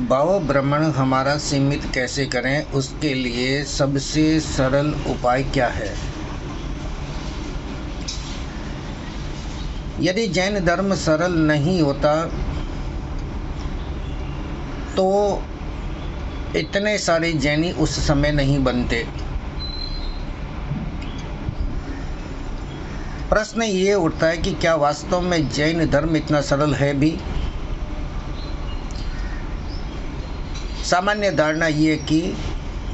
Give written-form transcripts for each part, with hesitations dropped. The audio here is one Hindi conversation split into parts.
भाव भ्रमण हमारा सीमित कैसे करें, उसके लिए सबसे सरल उपाय क्या है। यदि जैन धर्म सरल नहीं होता तो इतने सारे जैनी उस समय नहीं बनते। प्रश्न ये उठता है कि क्या वास्तव में जैन धर्म इतना सरल है भी। सामान्य धारणा ये कि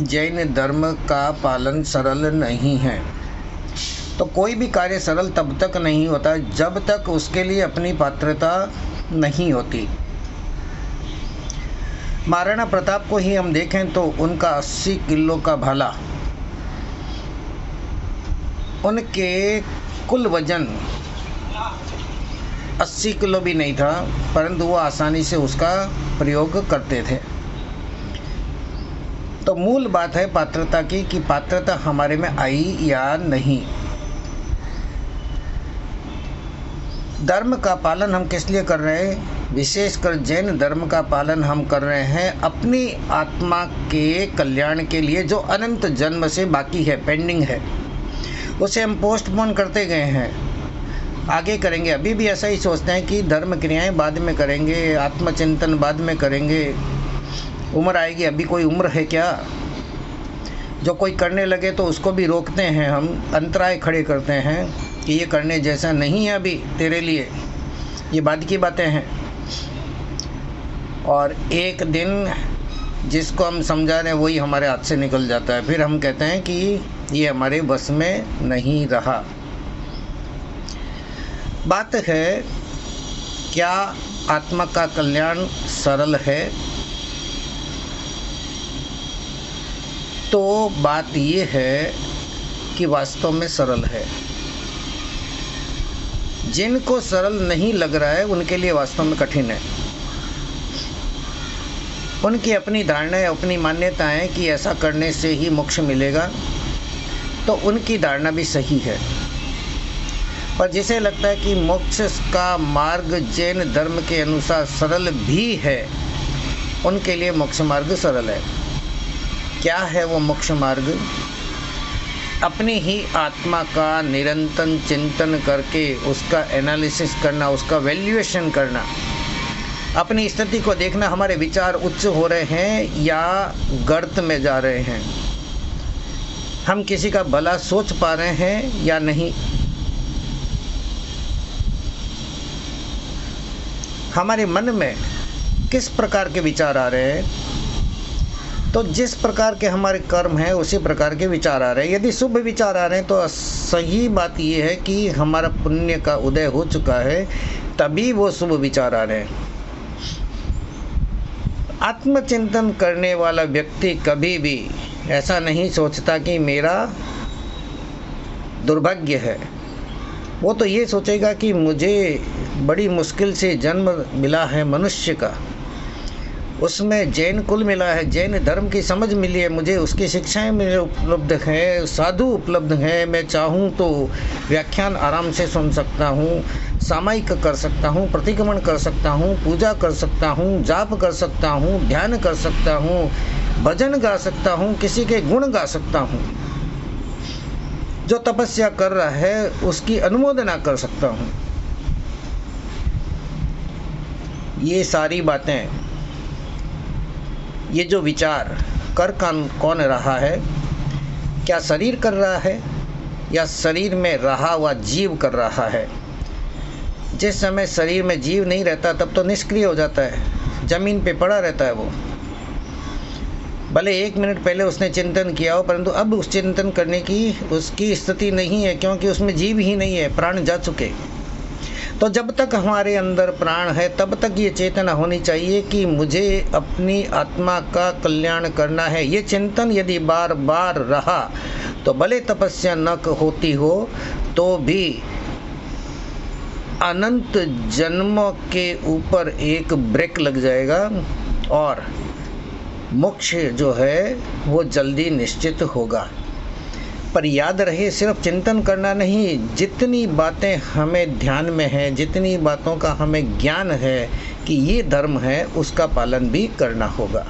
जैन धर्म का पालन सरल नहीं है, तो कोई भी कार्य सरल तब तक नहीं होता जब तक उसके लिए अपनी पात्रता नहीं होती। महाराणा प्रताप को ही हम देखें तो उनका 80 किलो का भाला, उनके कुल वजन 80 किलो भी नहीं था, परंतु वो आसानी से उसका प्रयोग करते थे। तो मूल बात है पात्रता की, कि पात्रता हमारे में आई या नहीं। धर्म का पालन हम किस लिए कर रहे हैं? विशेषकर जैन धर्म का पालन हम कर रहे हैं अपनी आत्मा के कल्याण के लिए, जो अनंत जन्म से बाकी है, पेंडिंग है, उसे हम पोस्टपोन करते गए हैं, आगे करेंगे। अभी भी ऐसा ही सोचते हैं कि धर्म क्रियाएं बाद में करेंगे, आत्मचिंतन बाद में करेंगे, उम्र आएगी। अभी कोई उम्र है क्या? जो कोई करने लगे तो उसको भी रोकते हैं, हम अंतराय खड़े करते हैं कि ये करने जैसा नहीं है अभी तेरे लिए, ये बाद की बातें हैं। और एक दिन जिसको हम समझा रहे हैं वही हमारे हाथ से निकल जाता है, फिर हम कहते हैं कि ये हमारे बस में नहीं रहा। बात है, क्या आत्मा का कल्याण सरल है? तो बात ये है कि वास्तव में सरल है। जिनको सरल नहीं लग रहा है उनके लिए वास्तव में कठिन है। उनकी अपनी धारणाएं, अपनी मान्यताएं कि ऐसा करने से ही मोक्ष मिलेगा, तो उनकी धारणा भी सही है। पर जिसे लगता है कि मोक्ष का मार्ग जैन धर्म के अनुसार सरल भी है, उनके लिए मोक्ष मार्ग सरल है। क्या है वो मोक्ष मार्ग? अपनी ही आत्मा का निरंतर चिंतन करके उसका एनालिसिस करना, उसका वैल्यूएशन करना, अपनी स्थिति को देखना, हमारे विचार उच्च हो रहे हैं या गर्त में जा रहे हैं, हम किसी का भला सोच पा रहे हैं या नहीं, हमारे मन में किस प्रकार के विचार आ रहे हैं। तो जिस प्रकार के हमारे कर्म हैं उसी प्रकार के विचार आ रहे हैं। यदि शुभ विचार आ रहे हैं तो सही बात यह है कि हमारा पुण्य का उदय हो चुका है, तभी वो शुभ विचार आ रहे हैं। आत्मचिंतन करने वाला व्यक्ति कभी भी ऐसा नहीं सोचता कि मेरा दुर्भाग्य है। वो तो ये सोचेगा कि मुझे बड़ी मुश्किल से जन्म मिला है मनुष्य का, उसमें जैन कुल मिला है, जैन धर्म की समझ मिली है, मुझे उसकी शिक्षाएं मेरे उपलब्ध हैं, साधु उपलब्ध हैं, मैं चाहूँ तो व्याख्यान आराम से सुन सकता हूँ, सामायिक कर सकता हूँ, प्रतिक्रमण कर सकता हूँ, पूजा कर सकता हूँ, जाप कर सकता हूँ, ध्यान कर सकता हूँ, भजन गा सकता हूँ, किसी के गुण गा सकता हूँ, जो तपस्या कर रहा है उसकी अनुमोदना कर सकता हूँ। ये सारी बातें, ये जो विचार कर कौन रहा है? क्या शरीर कर रहा है या शरीर में रहा हुआ जीव कर रहा है? जिस समय शरीर में जीव नहीं रहता तब तो निष्क्रिय हो जाता है, जमीन पे पड़ा रहता है वो। भले 1 मिनट पहले उसने चिंतन किया हो, परंतु अब उस चिंतन करने की उसकी स्थिति नहीं है, क्योंकि उसमें जीव ही नहीं है, प्राण जा चुके। तो जब तक हमारे अंदर प्राण है तब तक ये चेतना होनी चाहिए कि मुझे अपनी आत्मा का कल्याण करना है। ये चिंतन यदि बार बार रहा तो भले तपस्या न होती हो तो भी अनंत जन्मों के ऊपर एक ब्रेक लग जाएगा और मोक्ष जो है वो जल्दी निश्चित होगा। पर याद रहे, सिर्फ चिंतन करना नहीं, जितनी बातें हमें ध्यान में हैं, जितनी बातों का हमें ज्ञान है कि ये धर्म है उसका पालन भी करना होगा।